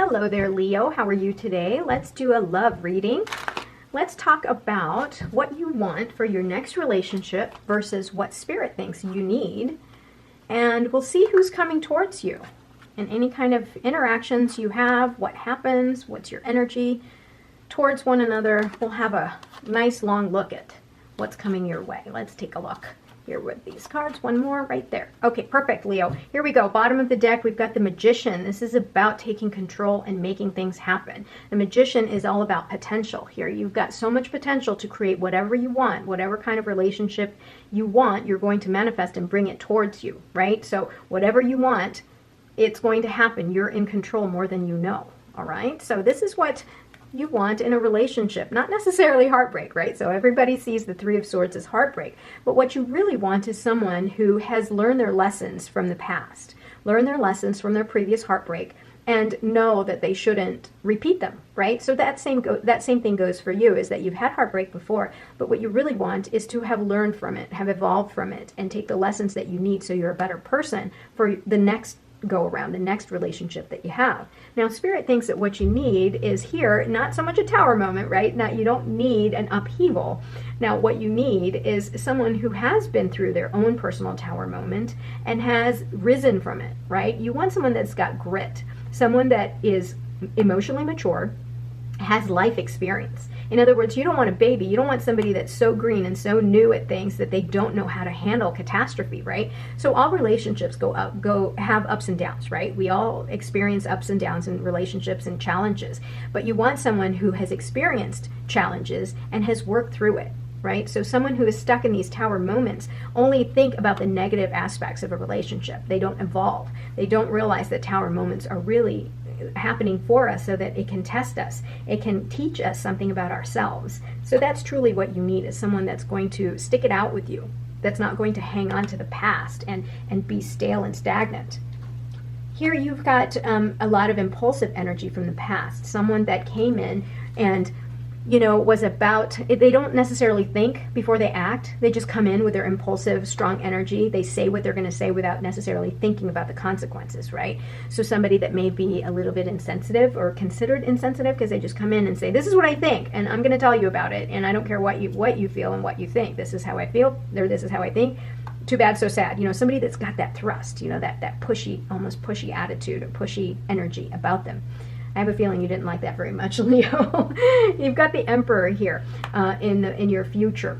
Hello there, Leo. How are you today? Let's do a love reading. Let's talk about what you want for your next relationship versus what Spirit thinks you need. And we'll see who's coming towards you. And any kind of interactions you have, what happens, what's your energy towards one another. We'll have a nice long look at what's coming your way. Let's take a look here with these cards. One more right there. Okay, perfect, Leo. Here we go. Bottom of the deck, we've got the Magician. This is about taking control and making things happen. The Magician is all about potential here. You've got so much potential to create whatever you want, whatever kind of relationship you want, you're going to manifest and bring it towards you, right? So whatever you want, it's going to happen. You're in control more than you know, all right? So this is what you want in a relationship, not necessarily heartbreak, right? So everybody sees the Three of Swords as heartbreak, but what you really want is someone who has learned their lessons from the past, learned their lessons from their previous heartbreak, and know that they shouldn't repeat them, right? So that same thing goes for you, is that you've had heartbreak before, but what you really want is to have learned from it, have evolved from it, and take the lessons that you need so you're a better person for the next go around, the next relationship that you have. Now, Spirit thinks that what you need is here, not so much a tower moment, right? Now, you don't need an upheaval. Now, what you need is someone who has been through their own personal tower moment and has risen from it, right? You want someone that's got grit, someone that is emotionally mature, has life experience. In other words, you don't want a baby. You don't want somebody that's so green and so new at things that they don't know how to handle catastrophe, right? So all relationships have ups and downs, right? We all experience ups and downs in relationships and challenges, but you want someone who has experienced challenges and has worked through it, right? So someone who is stuck in these tower moments only think about the negative aspects of a relationship. They don't evolve. They don't realize that tower moments are really happening for us so that it can test us. It can teach us something about ourselves. So that's truly what you need, is someone that's going to stick it out with you, that's not going to hang on to the past and be stale and stagnant. Here you've got a lot of impulsive energy from the past, someone that came in and was about, they don't necessarily think before they act. They just come in with their impulsive, strong energy. They say what they're going to say without necessarily thinking about the consequences, right? So somebody that may be a little bit insensitive or considered insensitive because they just come in and say, this is what I think, and I'm going to tell you about it, and I don't care what you feel and what you think. This is how I feel, or this is how I think. Too bad, so sad. Somebody that's got that thrust, that pushy, almost pushy attitude or pushy energy about them. I have a feeling you didn't like that very much, Leo. You've got the Emperor here in your future.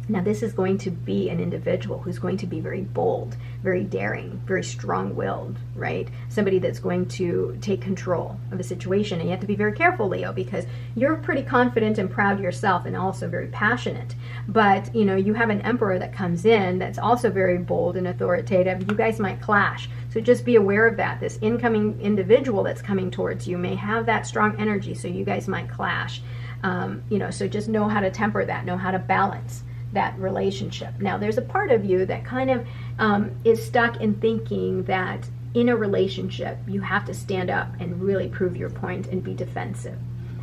Now, this is going to be an individual who's going to be very bold, very daring, very strong-willed, right? Somebody that's going to take control of a situation. And you have to be very careful, Leo, because you're pretty confident and proud yourself and also very passionate. But, you have an Emperor that comes in that's also very bold and authoritative. You guys might clash. So just be aware of that. This incoming individual that's coming towards you may have that strong energy, so you guys might clash. So just know how to temper that, know how to balance that relationship. Now, there's a part of you that kind of is stuck in thinking that in a relationship, you have to stand up and really prove your point and be defensive.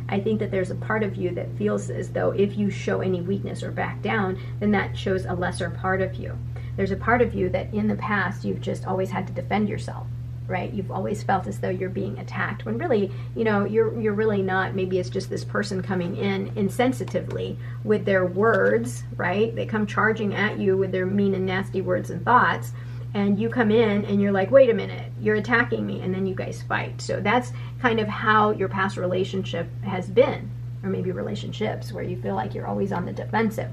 I think that there's a part of you that feels as though if you show any weakness or back down, then that shows a lesser part of you. There's a part of you that in the past, you've just always had to defend yourself, right? You've always felt as though you're being attacked when really, you're really not. Maybe it's just this person coming in insensitively with their words, right? They come charging at you with their mean and nasty words and thoughts, and you come in and you're like, wait a minute, you're attacking me, and then you guys fight. So that's kind of how your past relationship has been, or maybe relationships where you feel like you're always on the defensive.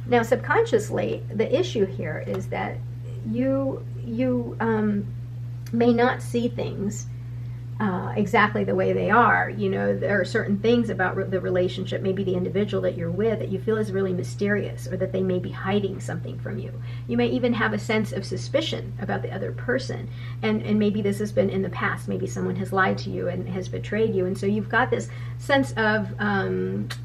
Now, subconsciously, the issue here is that you may not see things exactly the way they are. There are certain things about the relationship, maybe the individual that you're with, that you feel is really mysterious, or that they may be hiding something from you. You may even have a sense of suspicion about the other person, and maybe this has been in the past. Maybe someone has lied to you and has betrayed you, and so you've got this sense of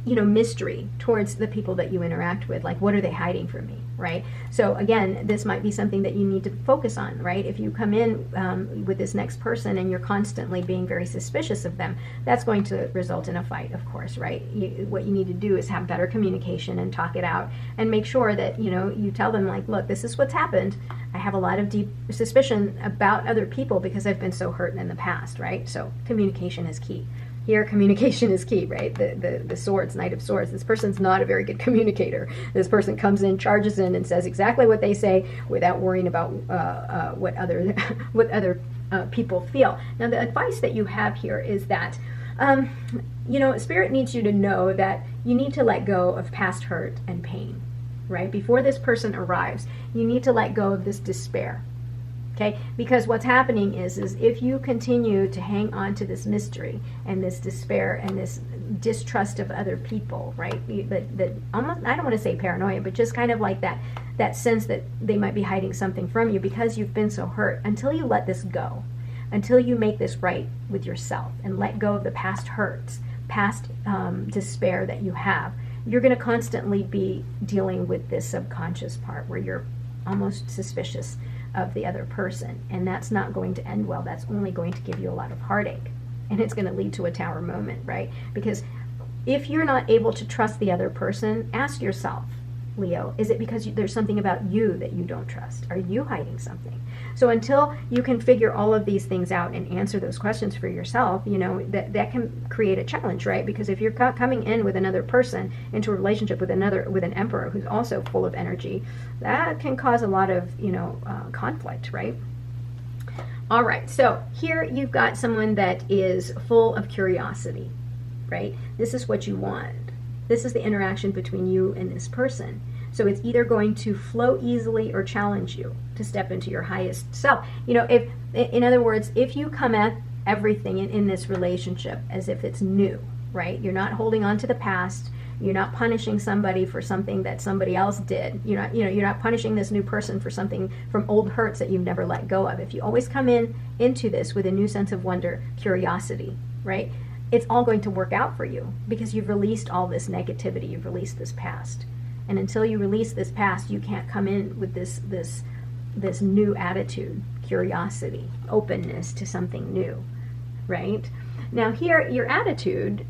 mystery towards the people that you interact with. Like, what are they hiding from me? right? So again, this might be something that you need to focus on, right? If you come in with this next person and you're constantly being very suspicious of them, that's going to result in a fight, of course, right? What you need to do is have better communication and talk it out and make sure that, you tell them like, look, this is what's happened. I have a lot of deep suspicion about other people because I've been so hurt in the past, right? So communication is key. Here, communication is key, right? The swords, Knight of Swords. This person's not a very good communicator. This person comes in, charges in, and says exactly what they say without worrying about what other people feel. Now, the advice that you have here is that, Spirit needs you to know that you need to let go of past hurt and pain, right? Before this person arrives, you need to let go of this despair. Okay, because what's happening is if you continue to hang on to this mystery and this despair and this distrust of other people, right? That almost, I don't want to say paranoia, but just kind of like that sense that they might be hiding something from you because you've been so hurt. Until you let this go, until you make this right with yourself and let go of the past hurts, past despair that you have, you're going to constantly be dealing with this subconscious part where you're almost suspicious of the other person, and that's not going to end well. That's only going to give you a lot of heartache, and it's going to lead to a tower moment, right? Because if you're not able to trust the other person, ask yourself, Leo, is it because there's something about you that you don't trust? Are you hiding something? So until you can figure all of these things out and answer those questions for yourself, that can create a challenge, right? Because if you're coming in with another person into a relationship with an emperor who's also full of energy, that can cause a lot of, conflict, right? All right, so here you've got someone that is full of curiosity, right? This is what you want. This is the interaction between you and this person. So it's either going to flow easily or challenge you to step into your highest self. If, in other words, if you come at everything in this relationship as if it's new, right? You're not holding on to the past. You're not punishing somebody for something that somebody else did. You're not punishing this new person for something from old hurts that you've never let go of. If you always come into this with a new sense of wonder, curiosity, right? It's all going to work out for you because you've released all this negativity. You've released this past. And until you release this past, you can't come in with this new attitude, curiosity, openness to something new, right? Now here, your attitude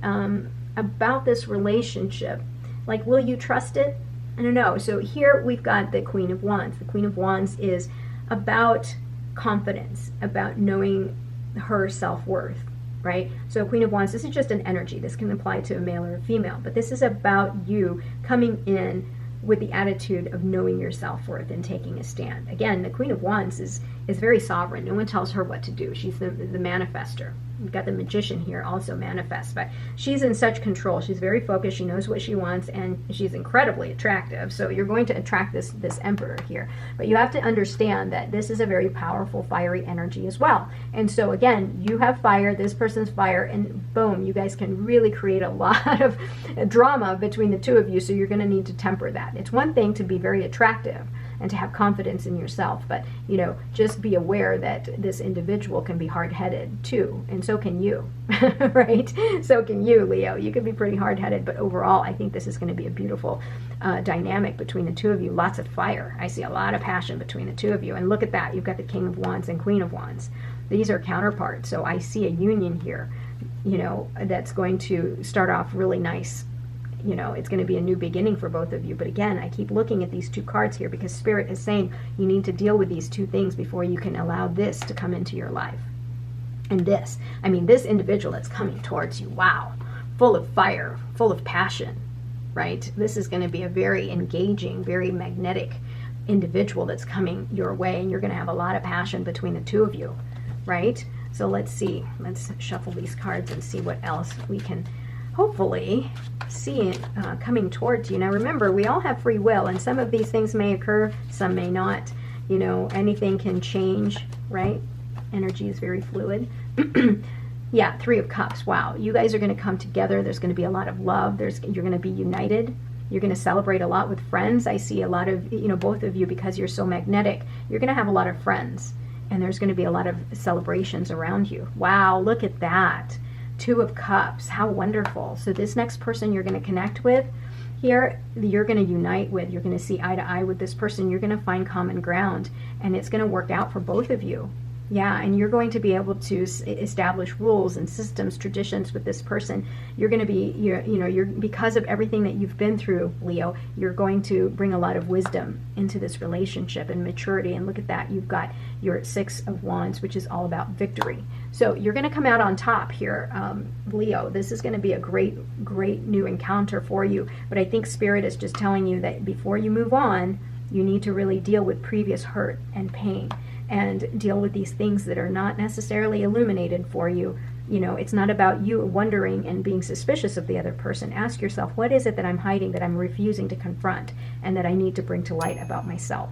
about this relationship, like, will you trust it? I don't know. So here we've got the Queen of Wands. The Queen of Wands is about confidence, about knowing her self-worth, right? So Queen of Wands, this is just an energy. This can apply to a male or a female, but this is about you coming in with the attitude of knowing your self-worth and taking a stand. Again, the Queen of Wands is very sovereign. No one tells her what to do. She's the manifester. We've got the Magician here, also manifests, but she's in such control. She's very focused. She knows what she wants, and she's incredibly attractive. So you're going to attract this Emperor here. But you have to understand that this is a very powerful, fiery energy as well. And so again, you have fire, this person's fire, and boom, you guys can really create a lot of drama between the two of you. So you're going to need to temper that. It's one thing to be very attractive and to have confidence in yourself, but just be aware that this individual can be hard-headed too, and so can you. Right? So can you, Leo. You can be pretty hard-headed, but overall I think this is going to be a beautiful dynamic between the two of you. Lots of fire. I see a lot of passion between the two of you, and look at that, you've got the King of Wands and Queen of Wands. These are counterparts, so I see a union here, that's going to start off really nice. It's going to be a new beginning for both of you. But again, I keep looking at these two cards here because Spirit is saying you need to deal with these two things before you can allow this to come into your life. And this individual that's coming towards you, wow, full of fire, full of passion, right? This is going to be a very engaging, very magnetic individual that's coming your way, and you're going to have a lot of passion between the two of you, right? So let's see. Let's shuffle these cards and see what else we can hopefully see it coming towards you. Now remember, we all have free will, and some of these things may occur, some may not. Anything can change, right? Energy is very fluid. Yeah, Three of Cups. Wow, you guys are going to come together. There's going to be a lot of love. You're going to be united. You're going to celebrate a lot with friends. I see a lot of, both of you, because you're so magnetic, you're going to have a lot of friends, and there's going to be a lot of celebrations around you. Wow, look at that. Two of Cups, how wonderful. So this next person you're going to connect with, here you're going to unite with, you're going to see eye to eye with this person, you're going to find common ground, and it's going to work out for both of you. Yeah, and you're going to be able to establish rules and systems, traditions with this person. You're going to be, you're because of everything that you've been through, Leo, you're going to bring a lot of wisdom into this relationship and maturity. And look at that, you've got your Six of Wands, which is all about victory. So you're going to come out on top here, Leo. This is going to be a great new encounter for you. But I think Spirit is just telling you that before you move on, you need to really deal with previous hurt and pain, and deal with these things that are not necessarily illuminated for you. You know, it's not about you wondering and being suspicious of the other person. Ask yourself, what is it that I'm hiding, that I'm refusing to confront, and that I need to bring to light about myself?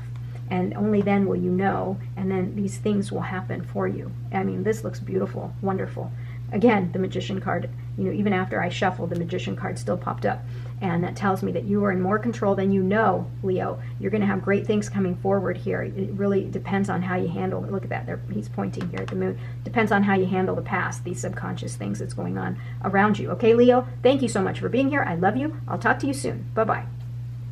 And only then will you know, and then these things will happen for you. I mean, this looks beautiful, wonderful. Again, the Magician card, you know, even after I shuffled, the Magician card still popped up. And that tells me that you are in more control than you know, Leo. You're going to have great things coming forward here. It really depends on how you handle it. Look at that. There, he's pointing here at the moon. Depends on how you handle the past, these subconscious things that's going on around you. Okay, Leo? Thank you so much for being here. I love you. I'll talk to you soon. Bye-bye.